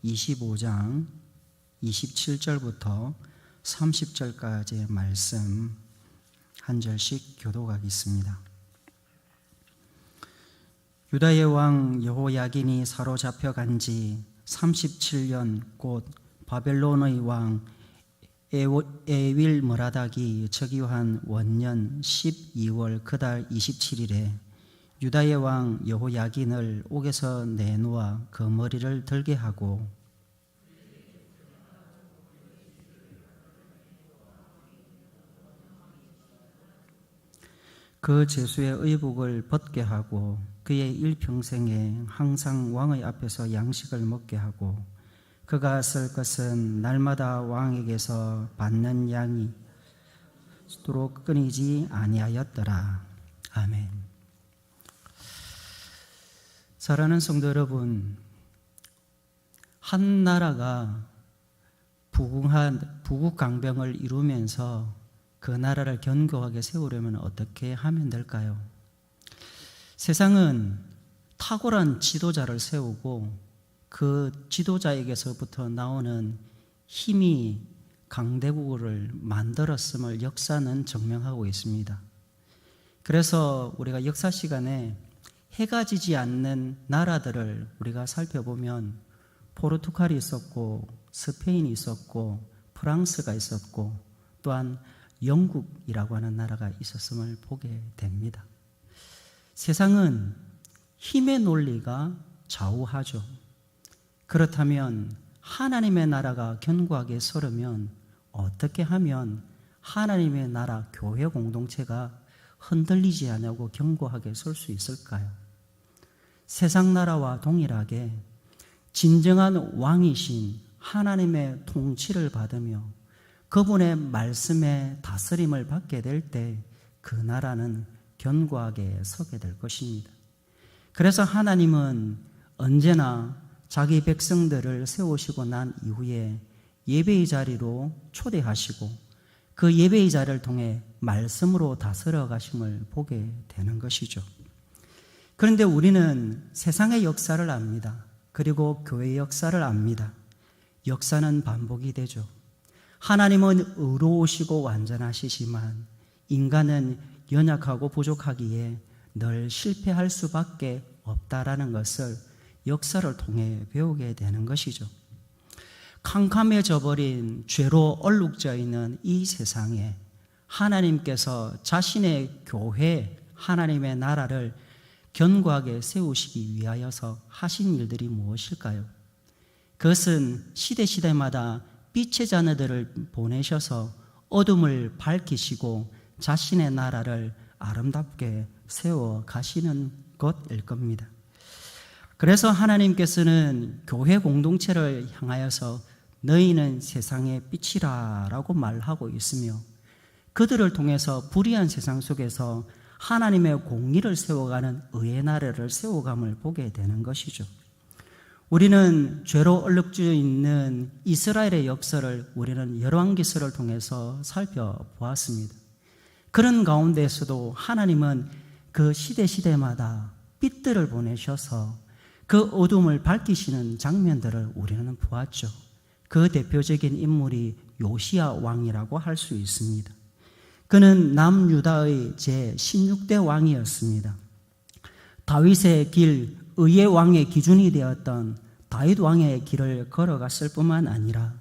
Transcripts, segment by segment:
25장 27절부터 30절까지의 말씀 한 절씩 교독하겠습니다. 유다의 왕 여호야긴이 사로잡혀 간 지 37년 곧 바벨론의 왕 에윌므라닥이 즉위한 원년 12월 그달 27일에 유다의 왕 여호야긴을 옥에서 내놓아 그 머리를 들게 하고 그 제수의 의복을 벗게 하고 그의 일평생에 항상 왕의 앞에서 양식을 먹게 하고 그가 쓸 것은 날마다 왕에게서 받는 양이 도록 끊이지 아니하였더라. 아멘. 사랑하는 성도 여러분, 한 나라가 부국강병을 이루면서 그 나라를 견고하게 세우려면 어떻게 하면 될까요? 세상은 탁월한 지도자를 세우고 그 지도자에게서부터 나오는 힘이 강대국을 만들었음을 역사는 증명하고 있습니다. 그래서 우리가 역사 시간에 해가 지지 않는 나라들을 우리가 살펴보면 포르투갈이 있었고 스페인이 있었고 프랑스가 있었고 또한 영국이라고 하는 나라가 있었음을 보게 됩니다. 세상은 힘의 논리가 좌우하죠. 그렇다면 하나님의 나라가 견고하게 서려면 어떻게 하면 하나님의 나라 교회 공동체가 흔들리지 않고 견고하게 설 수 있을까요? 세상 나라와 동일하게 진정한 왕이신 하나님의 통치를 받으며 그분의 말씀에 다스림을 받게 될 때 그 나라는 견고하게 서게 될 것입니다. 그래서 하나님은 언제나 자기 백성들을 세우시고 난 이후에 예배의 자리로 초대하시고 그 예배의 자리를 통해 말씀으로 다스려 가심을 보게 되는 것이죠. 그런데 우리는 세상의 역사를 압니다. 그리고 교회의 역사를 압니다. 역사는 반복이 되죠. 하나님은 의로우시고 완전하시지만 인간은 연약하고 부족하기에 늘 실패할 수밖에 없다라는 것을 역사를 통해 배우게 되는 것이죠. 캄캄해져 버린 죄로 얼룩져 있는 이 세상에 하나님께서 자신의 교회, 하나님의 나라를 견고하게 세우시기 위하여서 하신 일들이 무엇일까요? 그것은 시대마다 빛의 자녀들을 보내셔서 어둠을 밝히시고 자신의 나라를 아름답게 세워 가시는 것일 겁니다. 그래서 하나님께서는 교회 공동체를 향하여서 너희는 세상의 빛이라 라고 말하고 있으며 그들을 통해서 불의한 세상 속에서 하나님의 공의를 세워가는 의의 나라를 세워감을 보게 되는 것이죠. 우리는 죄로 얼룩져 있는 이스라엘의 역사를 우리는 열왕기서를 통해서 살펴보았습니다. 그런 가운데서도 하나님은 그 시대마다 빛들을 보내셔서 그 어둠을 밝히시는 장면들을 우리는 보았죠. 그 대표적인 인물이 요시야 왕이라고 할 수 있습니다. 그는 남유다의 제16대 왕이었습니다. 다윗의 길, 의의 왕의 기준이 되었던 다윗 왕의 길을 걸어갔을 뿐만 아니라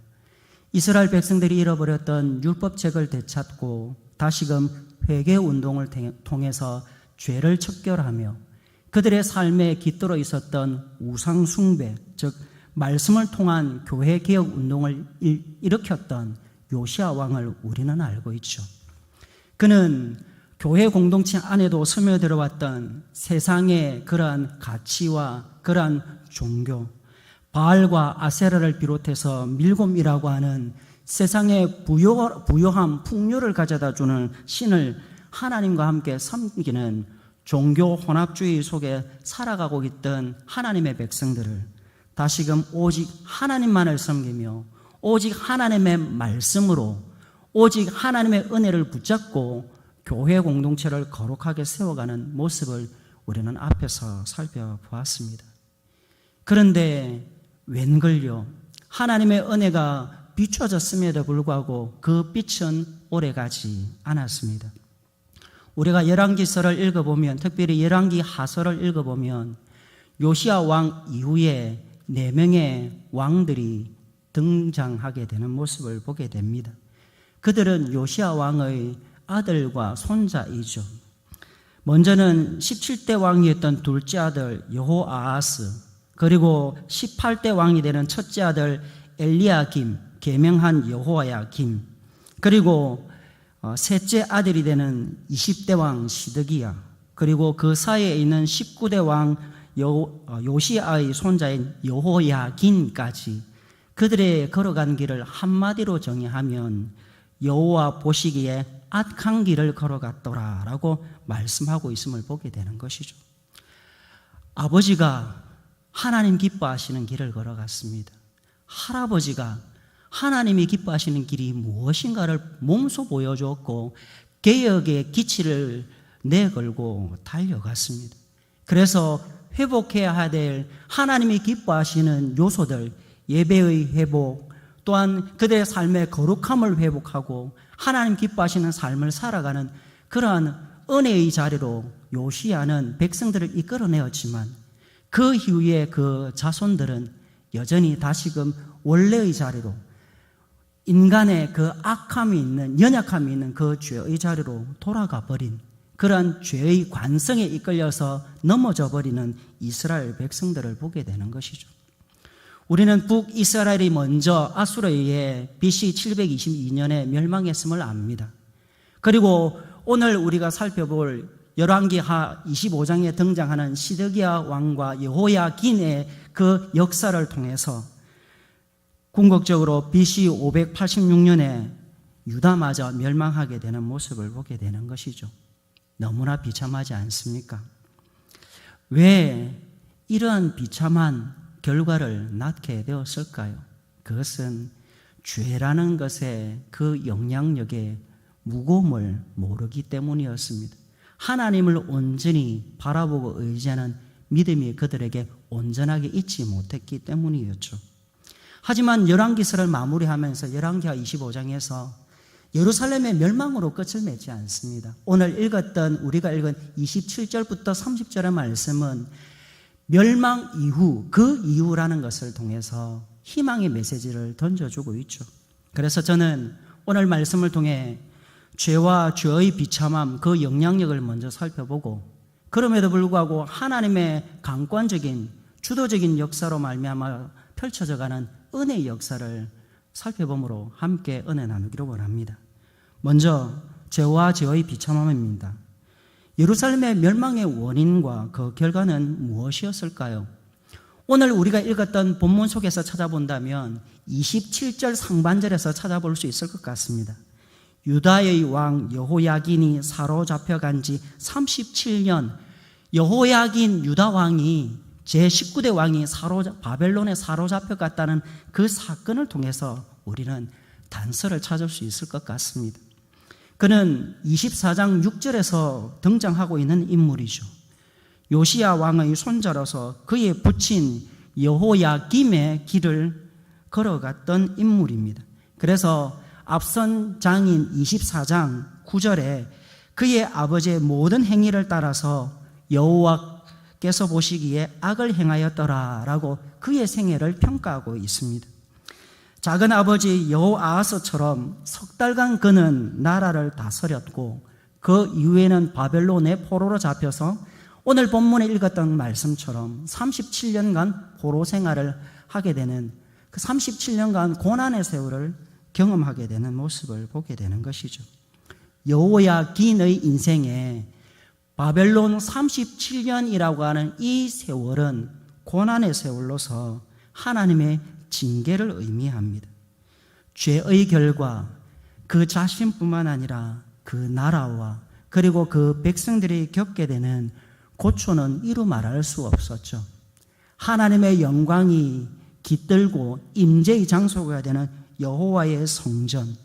이스라엘 백성들이 잃어버렸던 율법책을 되찾고 다시금 회개 운동을 통해서 죄를 척결하며 그들의 삶에 깃들어 있었던 우상 숭배, 즉 말씀을 통한 교회 개혁 운동을 일으켰던 요시야 왕을 우리는 알고 있죠. 그는 교회 공동체 안에도 스며들어왔던 세상의 그러한 가치와 그러한 종교, 바알과 아세라를 비롯해서 밀곰이라고 하는 세상의 부요한 풍요를 가져다주는 신을 하나님과 함께 섬기는 종교 혼합주의 속에 살아가고 있던 하나님의 백성들을 다시금 오직 하나님만을 섬기며 오직 하나님의 말씀으로 오직 하나님의 은혜를 붙잡고 교회 공동체를 거룩하게 세워가는 모습을 우리는 앞에서 살펴보았습니다. 그런데 웬걸요? 하나님의 은혜가 비춰졌음에도 불구하고 그 빛은 오래가지 않았습니다. 우리가 열왕기서를 읽어보면, 특별히 열왕기 하서를 읽어보면 요시야 왕 이후에 4명의 왕들이 등장하게 되는 모습을 보게 됩니다. 그들은 요시야 왕의 아들과 손자이죠. 먼저는 17대 왕이었던 둘째 아들 여호아하스, 그리고 18대 왕이 되는 첫째 아들 엘리야김, 계명한 여호야김, 그리고 셋째 아들이 되는 20대 왕 시드기야, 그리고 그 사이에 있는 19대 왕 요시아의 손자인 여호야긴까지 그들의 걸어간 길을 한마디로 정의하면 여호와 보시기에 악한 길을 걸어갔더라라고 말씀하고 있음을 보게 되는 것이죠. 아버지가 하나님 기뻐하시는 길을 걸어갔습니다. 할아버지가 하나님이 기뻐하시는 길이 무엇인가를 몸소 보여주었고 개혁의 기치를 내걸고 달려갔습니다. 그래서 회복해야 될 하나님이 기뻐하시는 요소들, 예배의 회복, 또한 그들의 삶의 거룩함을 회복하고 하나님 기뻐하시는 삶을 살아가는 그러한 은혜의 자리로 요시야는 백성들을 이끌어내었지만 그 이후에 그 자손들은 여전히 다시금 원래의 자리로, 인간의 그 악함이 있는, 연약함이 있는 그 죄의 자리로 돌아가 버린 그러한 죄의 관성에 이끌려서 넘어져 버리는 이스라엘 백성들을 보게 되는 것이죠. 우리는 북이스라엘이 먼저 아수르에 의해 BC 722년에 멸망했음을 압니다. 그리고 오늘 우리가 살펴볼 열왕기하 25장에 등장하는 시드기야 왕과 여호야긴의 그 역사를 통해서 궁극적으로 BC 586년에 유다마저 멸망하게 되는 모습을 보게 되는 것이죠. 너무나 비참하지 않습니까? 왜 이러한 비참한 결과를 낳게 되었을까요? 그것은 죄라는 것의 그 영향력의 무거움을 모르기 때문이었습니다. 하나님을 온전히 바라보고 의지하는 믿음이 그들에게 온전하게 있지 못했기 때문이었죠. 하지만 열왕기서를 마무리하면서 열왕기하 25장에서 예루살렘의 멸망으로 끝을 맺지 않습니다. 오늘 우리가 읽은 27절부터 30절의 말씀은 멸망 이후, 그 이후라는 것을 통해서 희망의 메시지를 던져주고 있죠. 그래서 저는 오늘 말씀을 통해 죄와 죄의 비참함, 그 영향력을 먼저 살펴보고, 그럼에도 불구하고 하나님의 강권적인 주도적인 역사로 말미암아 펼쳐져가는 은혜의 역사를 살펴봄으로 함께 은혜 나누기를 원합니다. 먼저 죄와 죄의 비참함입니다. 예루살렘의 멸망의 원인과 그 결과는 무엇이었을까요? 오늘 우리가 읽었던 본문 속에서 찾아본다면 27절 상반절에서 찾아볼 수 있을 것 같습니다. 유다의 왕 여호야긴이 사로잡혀간 지 37년, 여호야긴 유다 왕이 제19대 왕이 바벨론에 사로잡혀갔다는 그 사건을 통해서 우리는 단서를 찾을 수 있을 것 같습니다. 그는 24장 6절에서 등장하고 있는 인물이죠. 요시야 왕의 손자로서 그의 부친 여호야김의 길을 걸어갔던 인물입니다. 그래서 앞선 장인 24장 9절에 그의 아버지의 모든 행위를 따라서 여호와께서 보시기에 악을 행하였더라라고 그의 생애를 평가하고 있습니다. 작은 아버지 여호아하스처럼 석 달간 그는 나라를 다스렸고 그 이후에는 바벨론의 포로로 잡혀서 오늘 본문에 읽었던 말씀처럼 37년간 포로 생활을 하게 되는 그 37년간 고난의 세월을 경험하게 되는 모습을 보게 되는 것이죠. 여호야긴의 인생에 바벨론 37년이라고 하는 이 세월은 고난의 세월로서 하나님의 징계를 의미합니다. 죄의 결과 그 자신뿐만 아니라 그 나라와 그리고 그 백성들이 겪게 되는 고초는 이루 말할 수 없었죠. 하나님의 영광이 깃들고 임재의 장소가 되는 여호와의 성전,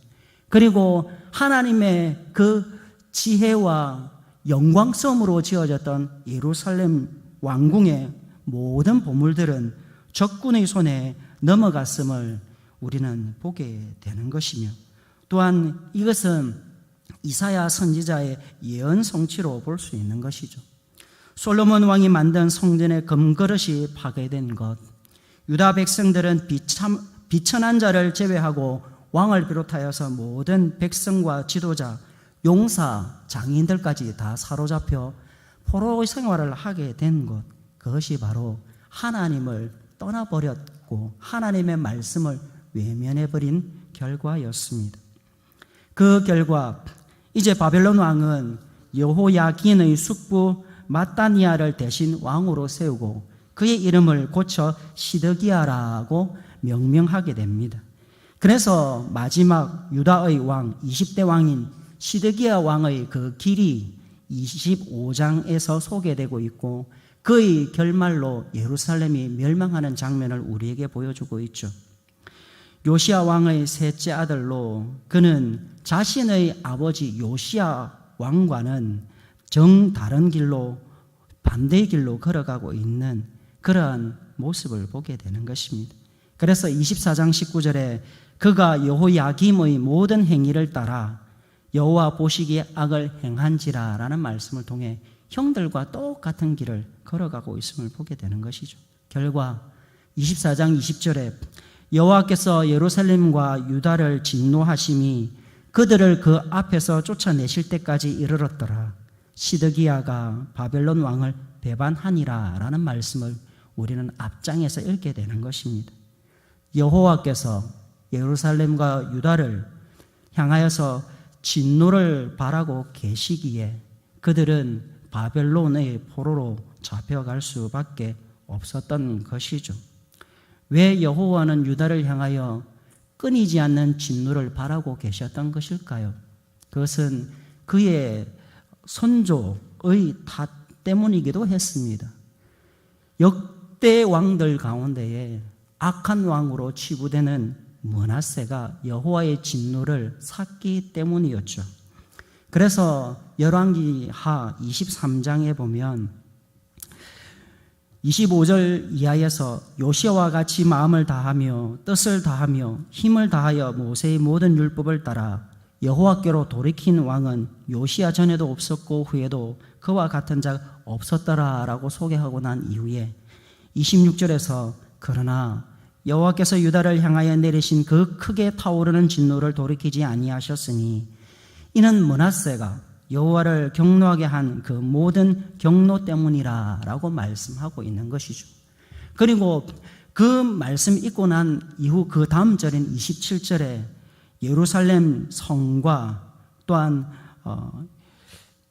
그리고 하나님의 그 지혜와 영광섬으로 지어졌던 예루살렘 왕궁의 모든 보물들은 적군의 손에 넘어갔음을 우리는 보게 되는 것이며, 또한 이것은 이사야 선지자의 예언 성취로 볼 수 있는 것이죠. 솔로몬 왕이 만든 성전의 금그릇이 파괴된 것, 유다 백성들은 비천한 자를 제외하고 왕을 비롯하여서 모든 백성과 지도자, 용사, 장인들까지 다 사로잡혀 포로 생활을 하게 된 것, 그것이 바로 하나님을 떠나버렸고 하나님의 말씀을 외면해버린 결과였습니다. 그 결과 이제 바벨론 왕은 여호야긴의 숙부 마따니아를 대신 왕으로 세우고 그의 이름을 고쳐 시드기야라고 명명하게 됩니다. 그래서 마지막 유다의 왕 20대 왕인 시드기야 왕의 그 길이 25장에서 소개되고 있고, 그의 결말로 예루살렘이 멸망하는 장면을 우리에게 보여주고 있죠. 요시야 왕의 셋째 아들로 그는 자신의 아버지 요시야 왕과는 정다른 길로, 반대의 길로 걸어가고 있는 그러한 모습을 보게 되는 것입니다. 그래서 24장 19절에 그가 여호야김의 모든 행위를 따라 여호와 보시기에 악을 행한지라 라는 말씀을 통해 형들과 똑같은 길을 걸어가고 있음을 보게 되는 것이죠. 결과 24장 20절에 여호와께서 예루살렘과 유다를 진노하심이 그들을 그 앞에서 쫓아내실 때까지 이르렀더라. 시드기야가 바벨론 왕을 배반하니라 라는 말씀을 우리는 앞장에서 읽게 되는 것입니다. 여호와께서 예루살렘과 유다를 향하여서 진노를 바라고 계시기에 그들은 바벨론의 포로로 잡혀갈 수밖에 없었던 것이죠. 왜 여호와는 유다를 향하여 끊이지 않는 진노를 바라고 계셨던 것일까요? 그것은 그의 선조의 탓 때문이기도 했습니다. 역대 왕들 가운데에 악한 왕으로 치부되는 므낫세가 여호와의 진노를 샀기 때문이었죠. 그래서 열왕기하 23장에 보면 25절 이하에서 요시아와 같이 마음을 다하며 뜻을 다하며 힘을 다하여 모세의 모든 율법을 따라 여호와께로 돌이킨 왕은 요시아 전에도 없었고 후에도 그와 같은 자가 없었더라 라고 소개하고 난 이후에 26절에서 그러나 여호와께서 유다를 향하여 내리신 그 크게 타오르는 진노를 돌이키지 아니하셨으니 이는 므낫세가 여호와를 경노하게 한 그 모든 경노 때문이라 라고 말씀하고 있는 것이죠. 그리고 그 말씀 읽고 난 이후 그 다음 절인 27절에 예루살렘 성과 또한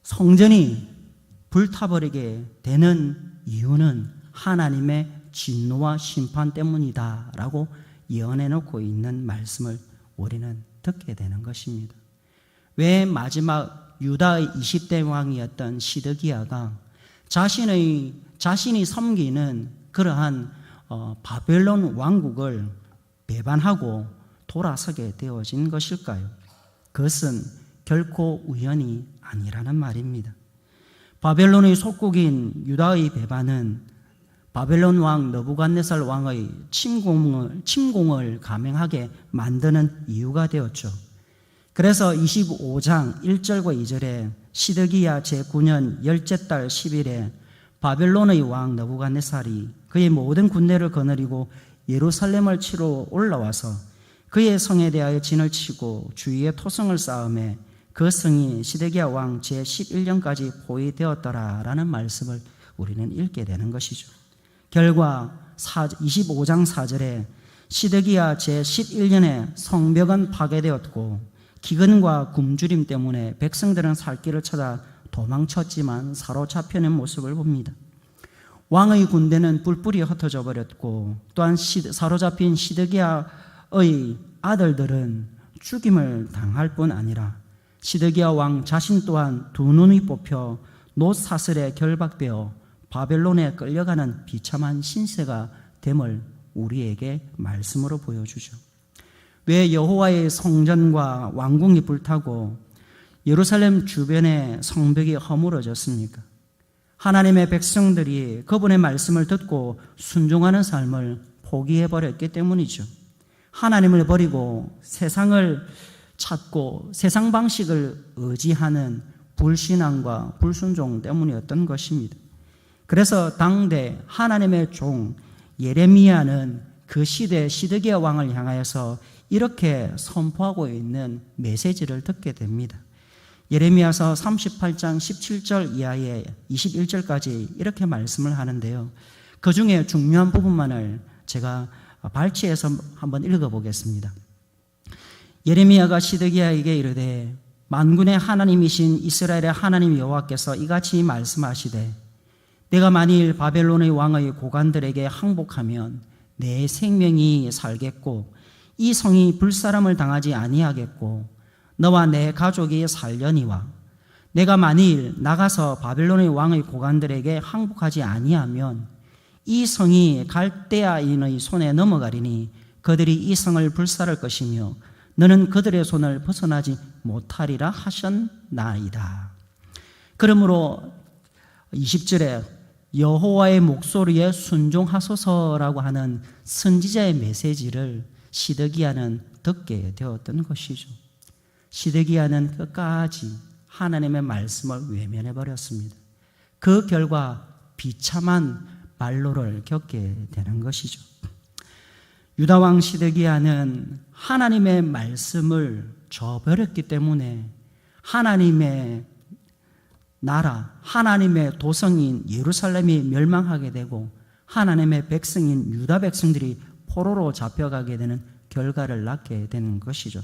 성전이 불타버리게 되는 이유는 하나님의 진노와 심판 때문이다 라고 예언해 놓고 있는 말씀을 우리는 듣게 되는 것입니다. 왜 마지막 유다의 20대 왕이었던 시드기야가 자신이 섬기는 그러한 바벨론 왕국을 배반하고 돌아서게 되어진 것일까요? 그것은 결코 우연이 아니라는 말입니다. 바벨론의 속국인 유다의 배반은 바벨론 왕 느부갓네살 왕의 침공을 감행하게 만드는 이유가 되었죠. 그래서 25장 1절과 2절에 시드기야 제9년 열째 달 10일에 바벨론의 왕 느부갓네살이 그의 모든 군대를 거느리고 예루살렘을 치러 올라와서 그의 성에 대하여 진을 치고 주위에 토성을 쌓음에 그 성이 시드기야 왕 제11년까지 포위되었더라라는 말씀을 우리는 읽게 되는 것이죠. 결과 25장 4절에 시드기야 제11년에 성벽은 파괴되었고 기근과 굶주림 때문에 백성들은 살 길을 찾아 도망쳤지만 사로잡혀낸 모습을 봅니다. 왕의 군대는 뿔뿔이 흩어져 버렸고 또한 사로잡힌 시드기야의 아들들은 죽임을 당할 뿐 아니라 시드기야 왕 자신 또한 두 눈이 뽑혀 놋사슬에 결박되어 바벨론에 끌려가는 비참한 신세가 됨을 우리에게 말씀으로 보여주죠. 왜 여호와의 성전과 왕궁이 불타고 예루살렘 주변의 성벽이 허물어졌습니까? 하나님의 백성들이 그분의 말씀을 듣고 순종하는 삶을 포기해버렸기 때문이죠. 하나님을 버리고 세상을 찾고 세상 방식을 의지하는 불신앙과 불순종 때문이었던 것입니다. 그래서 당대 하나님의 종 예레미야는 그 시대 시드기야 왕을 향하여서 이렇게 선포하고 있는 메시지를 듣게 됩니다. 예레미야서 38장 17절 이하에 21절까지 이렇게 말씀을 하는데요. 그 중에 중요한 부분만을 제가 발췌해서 한번 읽어보겠습니다. 예레미야가 시드기야에게 이르되 만군의 하나님이신 이스라엘의 하나님 여호와께서 이같이 말씀하시되 내가 만일 바벨론의 왕의 고관들에게 항복하면 내 생명이 살겠고 이 성이 불사람을 당하지 아니하겠고 너와 내 가족이 살려니와 내가 만일 나가서 바벨론의 왕의 고관들에게 항복하지 아니하면 이 성이 갈대아인의 손에 넘어가리니 그들이 이 성을 불살할 것이며 너는 그들의 손을 벗어나지 못하리라 하셨나이다. 그러므로 20절에 여호와의 목소리에 순종하소서라고 하는 선지자의 메시지를 시드기야는 듣게 되었던 것이죠. 시드기야는 끝까지 하나님의 말씀을 외면해 버렸습니다. 그 결과 비참한 말로를 겪게 되는 것이죠. 유다왕 시드기야는 하나님의 말씀을 저버렸기 때문에 하나님의 나라, 하나님의 도성인 예루살렘이 멸망하게 되고 하나님의 백성인 유다 백성들이 포로로 잡혀가게 되는 결과를 낳게 되는 것이죠.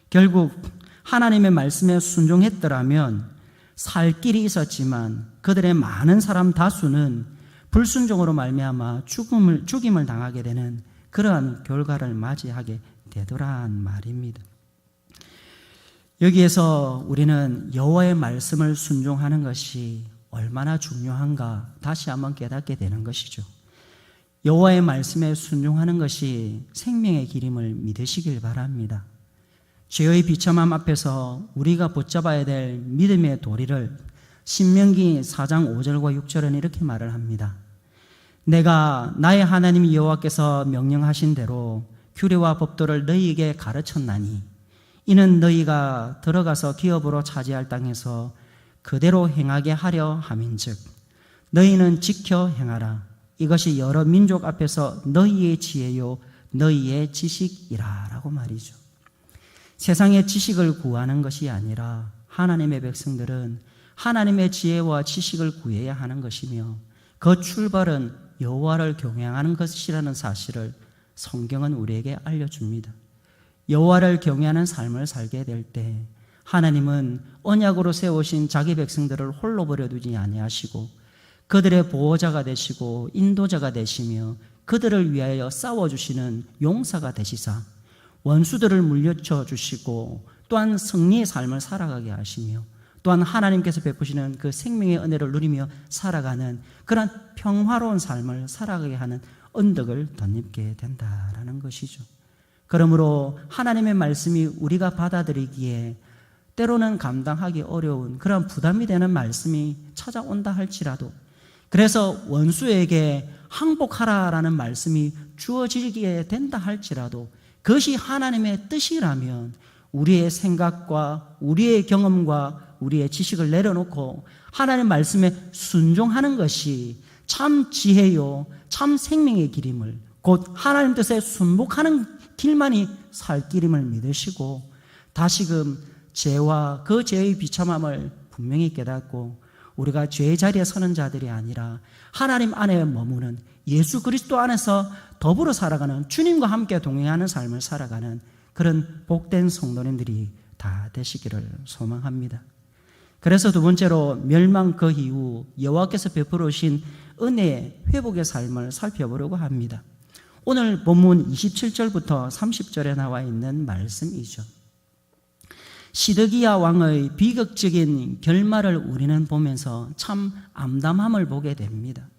결국 하나님의 말씀에 순종했더라면 살 길이 있었지만 그들의 많은 사람 다수는 불순종으로 말미암아 죽임을 당하게 되는 그러한 결과를 맞이하게 되더란 말입니다. 여기에서 우리는 여호와의 말씀을 순종하는 것이 얼마나 중요한가 다시 한번 깨닫게 되는 것이죠. 여호와의 말씀에 순종하는 것이 생명의 길임을 믿으시길 바랍니다. 죄의 비참함 앞에서 우리가 붙잡아야 될 믿음의 도리를 신명기 4장 5절과 6절은 이렇게 말을 합니다. 내가 나의 하나님 여호와께서 명령하신 대로 규례와 법도를 너희에게 가르쳤나니 이는 너희가 들어가서 기업으로 차지할 땅에서 그대로 행하게 하려 함인즉 너희는 지켜 행하라. 이것이 여러 민족 앞에서 너희의 지혜요 너희의 지식이라 라고 말이죠. 세상의 지식을 구하는 것이 아니라 하나님의 백성들은 하나님의 지혜와 지식을 구해야 하는 것이며 그 출발은 여호와를 경외하는 것이라는 사실을 성경은 우리에게 알려줍니다. 여호와를 경외하는 삶을 살게 될 때 하나님은 언약으로 세우신 자기 백성들을 홀로 버려두지 아니하시고 그들의 보호자가 되시고 인도자가 되시며 그들을 위하여 싸워주시는 용사가 되시사 원수들을 물리쳐 주시고 또한 승리의 삶을 살아가게 하시며 또한 하나님께서 베푸시는 그 생명의 은혜를 누리며 살아가는 그런 평화로운 삶을 살아가게 하는 언덕을 덧입게 된다라는 것이죠. 그러므로 하나님의 말씀이 우리가 받아들이기에 때로는 감당하기 어려운 그런 부담이 되는 말씀이 찾아온다 할지라도 그래서 원수에게 항복하라라는 말씀이 주어지게 된다 할지라도 그것이 하나님의 뜻이라면 우리의 생각과 우리의 경험과 우리의 지식을 내려놓고 하나님의 말씀에 순종하는 것이 참 지혜요 참 생명의 길임을 곧 하나님 뜻에 순복하는 길만이 살 길임을 믿으시고 다시금 죄와 그 죄의 비참함을 분명히 깨닫고 우리가 죄의 자리에 서는 자들이 아니라 하나님 안에 머무는 예수 그리스도 안에서 더불어 살아가는 주님과 함께 동행하는 삶을 살아가는 그런 복된 성도님들이 다 되시기를 소망합니다. 그래서 두 번째로 멸망 그 이후 여호와께서 베풀어 오신 은혜의 회복의 삶을 살펴보려고 합니다. 오늘 본문 27절부터 30절에 나와 있는 말씀이죠. 시드기야 왕의 비극적인 결말을 우리는 보면서 참 암담함을 보게 됩니다.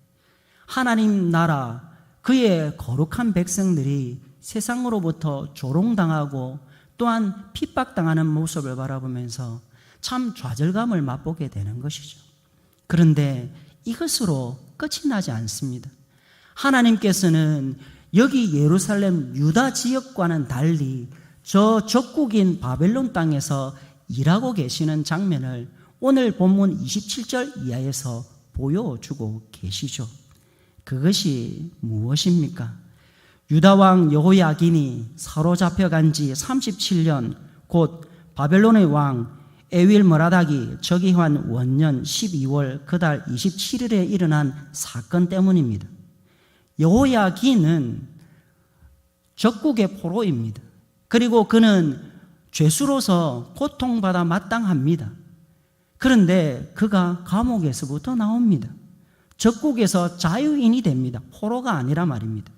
하나님 나라 그의 거룩한 백성들이 세상으로부터 조롱당하고 또한 핍박당하는 모습을 바라보면서 참 좌절감을 맛보게 되는 것이죠. 그런데 이것으로 끝이 나지 않습니다. 하나님께서는 여기 예루살렘 유다 지역과는 달리 저 적국인 바벨론 땅에서 일하고 계시는 장면을 오늘 본문 27절 이하에서 보여주고 계시죠. 그것이 무엇입니까? 유다왕 여호야긴이 사로잡혀간 지 37년, 곧 바벨론의 왕 에윌므라닥이 즉위한 원년 12월 그달 27일에 일어난 사건 때문입니다. 여호야긴은 적국의 포로입니다. 그리고 그는 죄수로서 고통받아 마땅합니다. 그런데 그가 감옥에서부터 나옵니다. 적국에서 자유인이 됩니다. 포로가 아니라 말입니다.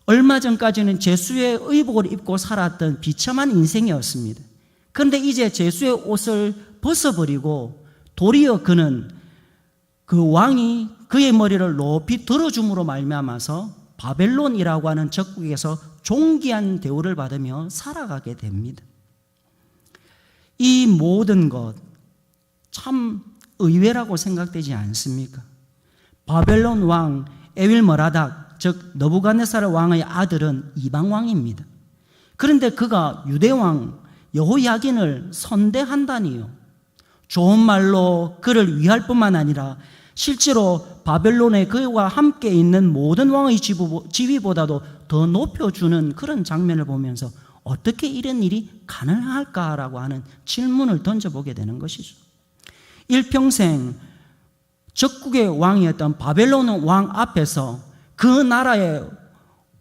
얼마 전까지는 죄수의 의복을 입고 살았던 비참한 인생이었습니다. 그런데 이제 죄수의 옷을 벗어버리고 도리어 그는 그 왕이 그의 머리를 높이 들어줌으로 말미암아서 바벨론이라고 하는 적국에서 존귀한 대우를 받으며 살아가게 됩니다. 이 모든 것 참 의외라고 생각되지 않습니까? 바벨론 왕 에윌므라닥, 즉 느부갓네살 왕의 아들은 이방 왕입니다. 그런데 그가 유대 왕 여호야긴을 선대한다니요. 좋은 말로 그를 위할 뿐만 아니라 실제로 바벨론에 그와 함께 있는 모든 왕의 지위보다도 더 높여주는 그런 장면을 보면서 어떻게 이런 일이 가능할까라고 하는 질문을 던져보게 되는 것이죠. 일평생 적국의 왕이었던 바벨론 왕 앞에서 그 나라의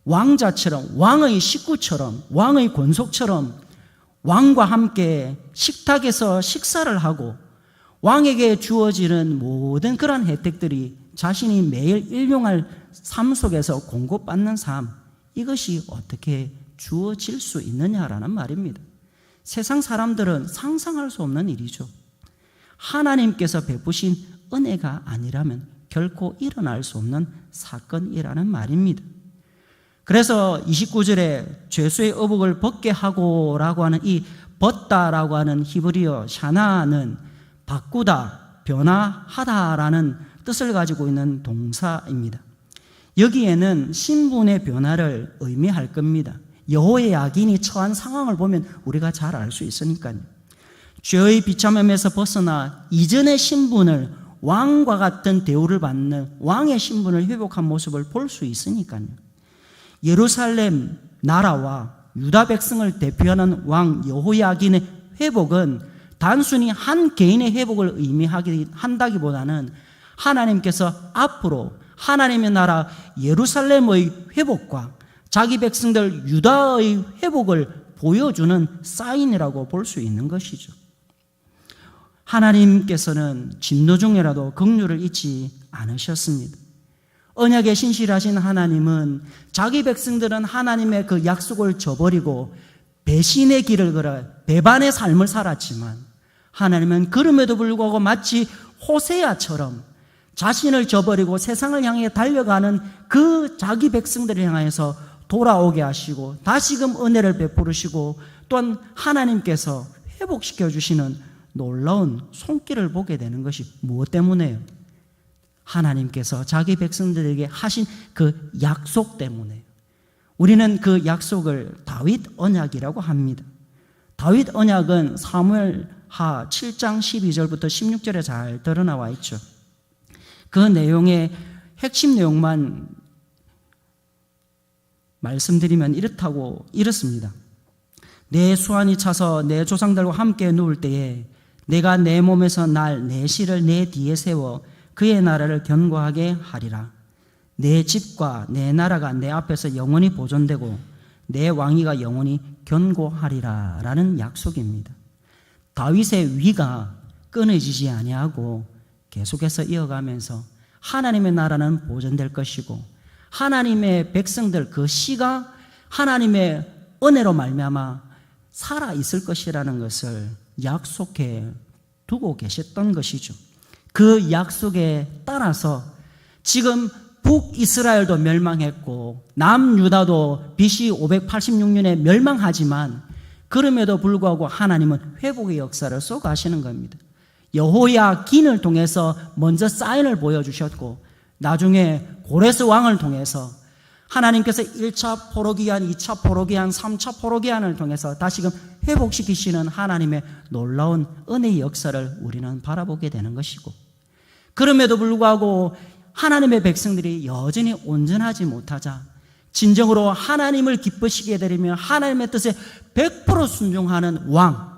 왕자처럼, 왕의 식구처럼, 왕의 권속처럼 왕과 함께 식탁에서 식사를 하고 왕에게 주어지는 모든 그런 혜택들이 자신이 매일 일용할 삶 속에서 공급받는 삶, 이것이 어떻게 주어질 수 있느냐라는 말입니다. 세상 사람들은 상상할 수 없는 일이죠. 하나님께서 베푸신 은혜가 아니라면 결코 일어날 수 없는 사건이라는 말입니다. 그래서 29절에 죄수의 의복을 벗게 하고라고 하는 이 벗다라고 하는 히브리어 샤나는 바꾸다, 변화하다라는 뜻을 가지고 있는 동사입니다. 여기에는 신분의 변화를 의미할 겁니다. 여호야긴이 처한 상황을 보면 우리가 잘 알 수 있으니까요. 죄의 비참함에서 벗어나 이전의 신분을 왕과 같은 대우를 받는 왕의 신분을 회복한 모습을 볼 수 있으니까요. 예루살렘 나라와 유다 백성을 대표하는 왕 여호야긴의 회복은 단순히 한 개인의 회복을 의미한다기보다는 하나님께서 앞으로 하나님의 나라 예루살렘의 회복과 자기 백성들 유다의 회복을 보여주는 사인이라고 볼 수 있는 것이죠. 하나님께서는 진노 중에라도 긍휼을 잊지 않으셨습니다. 언약에 신실하신 하나님은 자기 백성들은 하나님의 그 약속을 저버리고 배신의 길을 걸어 배반의 삶을 살았지만 하나님은 그럼에도 불구하고 마치 호세아처럼 자신을 저버리고 세상을 향해 달려가는 그 자기 백성들을 향해서 돌아오게 하시고 다시금 은혜를 베푸시고 또한 하나님께서 회복시켜 주시는 놀라운 손길을 보게 되는 것이 무엇 때문에요? 하나님께서 자기 백성들에게 하신 그 약속 때문에요. 우리는 그 약속을 다윗 언약이라고 합니다. 다윗 언약은 사무엘하 7장 12절부터 16절에 잘 드러나와 있죠. 그 내용의 핵심 내용만 말씀드리면 이렇습니다. 내 수완이 차서 내 조상들과 함께 누울 때에 내가 내 몸에서 날 내 씨를 내 뒤에 세워 그의 나라를 견고하게 하리라. 내 집과 내 나라가 내 앞에서 영원히 보존되고 내 왕위가 영원히 견고하리라 라는 약속입니다. 다윗의 위가 끊어지지 아니하고 계속해서 이어가면서 하나님의 나라는 보존될 것이고 하나님의 백성들 그 씨가 하나님의 은혜로 말미암아 살아 있을 것이라는 것을 약속해 두고 계셨던 것이죠. 그 약속에 따라서 지금 북이스라엘도 멸망했고 남유다도 BC 586년에 멸망하지만 그럼에도 불구하고 하나님은 회복의 역사를 쏟아하시는 겁니다. 여호야긴을 통해서 먼저 사인을 보여주셨고 나중에 고레스 왕을 통해서 하나님께서 1차 포로기한, 2차 포로기한, 3차 포로기한을 통해서 다시금 회복시키시는 하나님의 놀라운 은혜의 역사를 우리는 바라보게 되는 것이고, 그럼에도 불구하고 하나님의 백성들이 여전히 온전하지 못하자 진정으로 하나님을 기쁘시게 되리며 하나님의 뜻에 100% 순종하는 왕,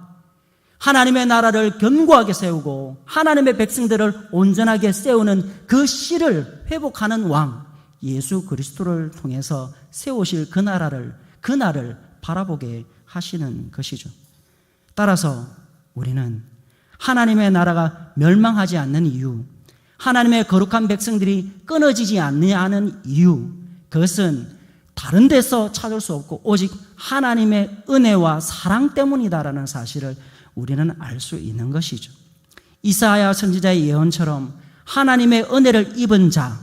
하나님의 나라를 견고하게 세우고 하나님의 백성들을 온전하게 세우는 그 씨를 회복하는 왕 예수 그리스도를 통해서 세우실 그 날을 바라보게 하시는 것이죠. 따라서 우리는 하나님의 나라가 멸망하지 않는 이유, 하나님의 거룩한 백성들이 끊어지지 않는 이유, 그것은 다른 데서 찾을 수 없고 오직 하나님의 은혜와 사랑 때문이다라는 사실을 우리는 알 수 있는 것이죠. 이사야 선지자의 예언처럼 하나님의 은혜를 입은 자,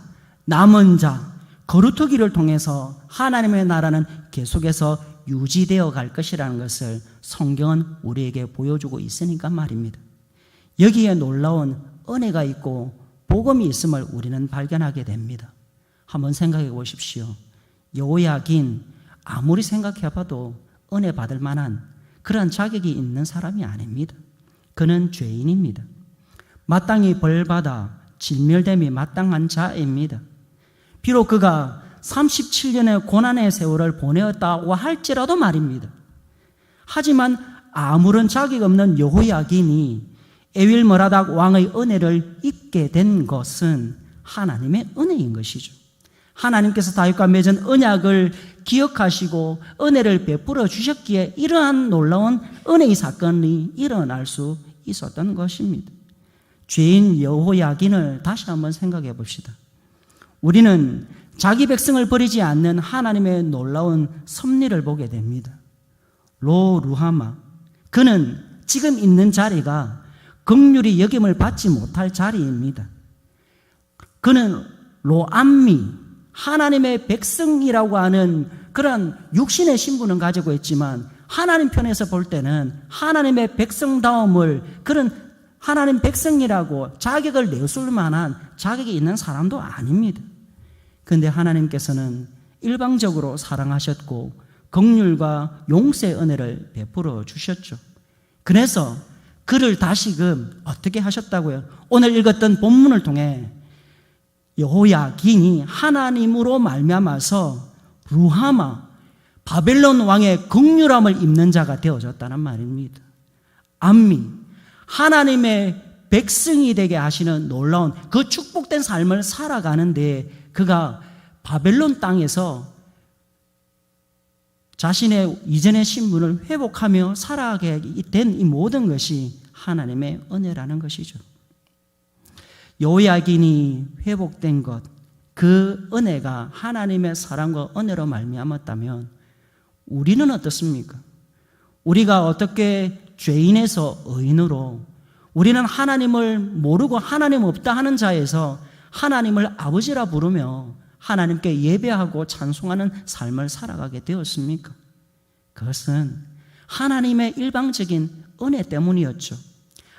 남은 자, 거루터기를 통해서 하나님의 나라는 계속해서 유지되어 갈 것이라는 것을 성경은 우리에게 보여주고 있으니까 말입니다. 여기에 놀라운 은혜가 있고 복음이 있음을 우리는 발견하게 됩니다. 한번 생각해 보십시오. 여호야긴 아무리 생각해 봐도 은혜 받을 만한 그런 자격이 있는 사람이 아닙니다. 그는 죄인입니다. 마땅히 벌받아 진멸됨이 마땅한 자입니다. 비록 그가 37년의 고난의 세월을 보내었다고 할지라도 말입니다. 하지만 아무런 자격 없는 여호야긴이 에윌머라닥 왕의 은혜를 입게 된 것은 하나님의 은혜인 것이죠. 하나님께서 다윗과 맺은 언약을 기억하시고 은혜를 베풀어 주셨기에 이러한 놀라운 은혜의 사건이 일어날 수 있었던 것입니다. 죄인 여호야긴을 다시 한번 생각해 봅시다. 우리는 자기 백성을 버리지 않는 하나님의 놀라운 섭리를 보게 됩니다. 로 루하마, 그는 지금 있는 자리가 긍휼히 여김을 받지 못할 자리입니다. 그는 로암미, 하나님의 백성이라고 하는 그런 육신의 신분은 가지고 있지만 하나님 편에서 볼 때는 하나님의 백성다움을, 그런 하나님 백성이라고 자격을 내줄 만한 자격이 있는 사람도 아닙니다. 그런데 하나님께서는 일방적으로 사랑하셨고 긍휼과 용서의 은혜를 베풀어 주셨죠. 그래서 그를 다시금 어떻게 하셨다고요? 오늘 읽었던 본문을 통해 여호야긴이 하나님으로 말미암아서 루하마, 바벨론 왕의 긍휼함을 입는 자가 되어졌다는 말입니다. 암미, 하나님의 백성이 되게 하시는 놀라운 그 축복된 삶을 살아가는데 그가 바벨론 땅에서 자신의 이전의 신분을 회복하며 살아가게 된 이 모든 것이 하나님의 은혜라는 것이죠. 여호야긴이 회복된 것, 그 은혜가 하나님의 사랑과 은혜로 말미암았다면 우리는 어떻습니까? 우리가 어떻게 죄인에서 의인으로, 우리는 하나님을 모르고 하나님 없다 하는 자에서 하나님을 아버지라 부르며 하나님께 예배하고 찬송하는 삶을 살아가게 되었습니까? 그것은 하나님의 일방적인 은혜 때문이었죠.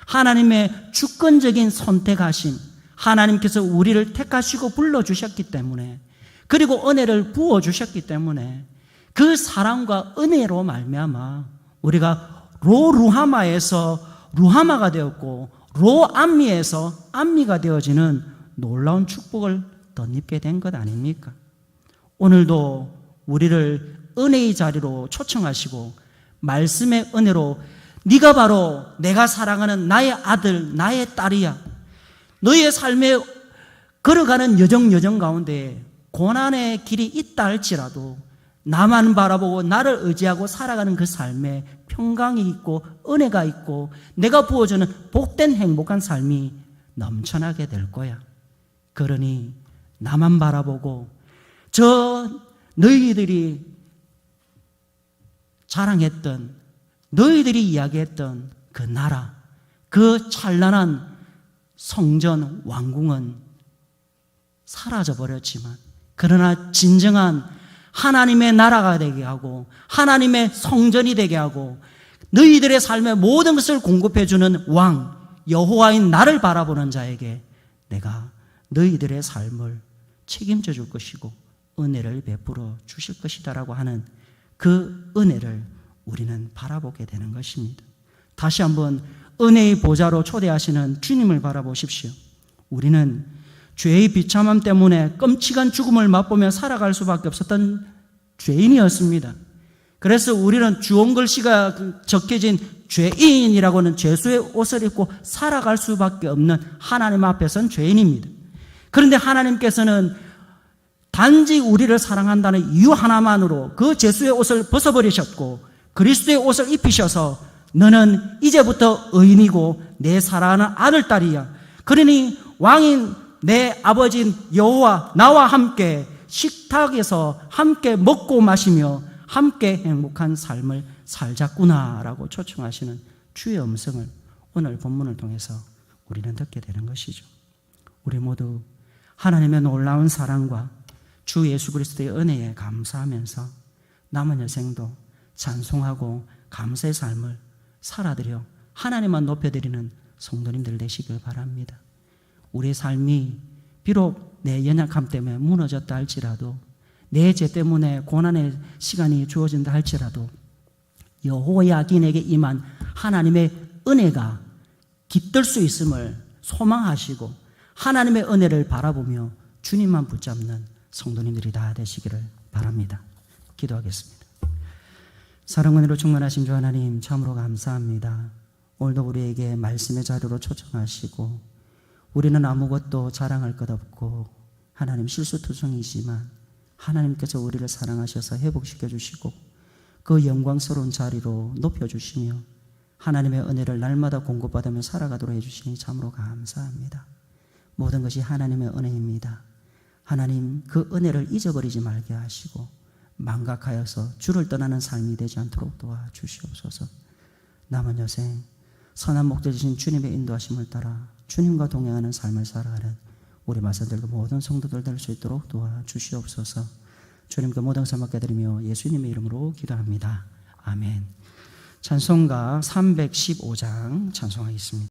하나님의 주권적인 선택하심, 하나님께서 우리를 택하시고 불러주셨기 때문에, 그리고 은혜를 부어주셨기 때문에 그 사랑과 은혜로 말미암아 우리가 로루하마에서 루하마가 되었고 로암미에서 암미가 되어지는 놀라운 축복을 덧입게 된 것 아닙니까? 오늘도 우리를 은혜의 자리로 초청하시고 말씀의 은혜로 네가 바로 내가 사랑하는 나의 아들, 나의 딸이야. 너의 삶에 걸어가는 여정 가운데 고난의 길이 있다 할지라도 나만 바라보고 나를 의지하고 살아가는 그 삶에 평강이 있고 은혜가 있고 내가 부어주는 복된 행복한 삶이 넘쳐나게 될 거야. 그러니 나만 바라보고 저 너희들이 자랑했던, 너희들이 이야기했던 그 나라, 그 찬란한 성전 왕궁은 사라져버렸지만 그러나 진정한 하나님의 나라가 되게 하고 하나님의 성전이 되게 하고 너희들의 삶의 모든 것을 공급해주는 왕 여호와인 나를 바라보는 자에게 내가 너희들의 삶을 책임져 줄 것이고 은혜를 베풀어 주실 것이다라고 하는 그 은혜를 우리는 바라보게 되는 것입니다. 다시 한번 은혜의 보좌로 초대하시는 주님을 바라보십시오. 우리는 죄의 비참함 때문에 끔찍한 죽음을 맛보며 살아갈 수밖에 없었던 죄인이었습니다. 그래서 우리는 주홍글씨가 적혀진 죄인이라고는 죄수의 옷을 입고 살아갈 수밖에 없는 하나님 앞에선 죄인입니다. 그런데 하나님께서는 단지 우리를 사랑한다는 이유 하나만으로 그 죄수의 옷을 벗어버리셨고 그리스도의 옷을 입히셔서 너는 이제부터 의인이고 내 사랑하는 아들, 딸이야. 그러니 왕인 내 아버지인 여호와 나와 함께 식탁에서 함께 먹고 마시며 함께 행복한 삶을 살자꾸나라고 초청하시는 주의 음성을 오늘 본문을 통해서 우리는 듣게 되는 것이죠. 우리 모두 하나님의 놀라운 사랑과 주 예수 그리스도의 은혜에 감사하면서 남은 여생도 찬송하고 감사의 삶을 살아드려 하나님만 높여드리는 성도님들 되시길 바랍니다. 우리의 삶이 비록 내 연약함 때문에 무너졌다 할지라도 내 죄 때문에 고난의 시간이 주어진다 할지라도 여호야긴에게 임한 하나님의 은혜가 깃들 수 있음을 소망하시고 하나님의 은혜를 바라보며 주님만 붙잡는 성도님들이 다 되시기를 바랍니다. 기도하겠습니다. 사랑은혜로 충만하신 주 하나님 참으로 감사합니다. 오늘도 우리에게 말씀의 자료로 초청하시고 우리는 아무것도 자랑할 것 없고 하나님 실수투성이지만 하나님께서 우리를 사랑하셔서 회복시켜 주시고 그 영광스러운 자리로 높여주시며 하나님의 은혜를 날마다 공급받으며 살아가도록 해주시니 참으로 감사합니다. 모든 것이 하나님의 은혜입니다. 하나님 그 은혜를 잊어버리지 말게 하시고 망각하여서 주를 떠나는 삶이 되지 않도록 도와주시옵소서. 남은 여생 선한 목자 되신 주님의 인도하심을 따라 주님과 동행하는 삶을 살아가는 우리 말씀들과 모든 성도들 될 수 있도록 도와주시옵소서. 주님께 모든 것을 맡겨드리며 예수님의 이름으로 기도합니다. 아멘. 찬송가 315장 찬송하겠습니다.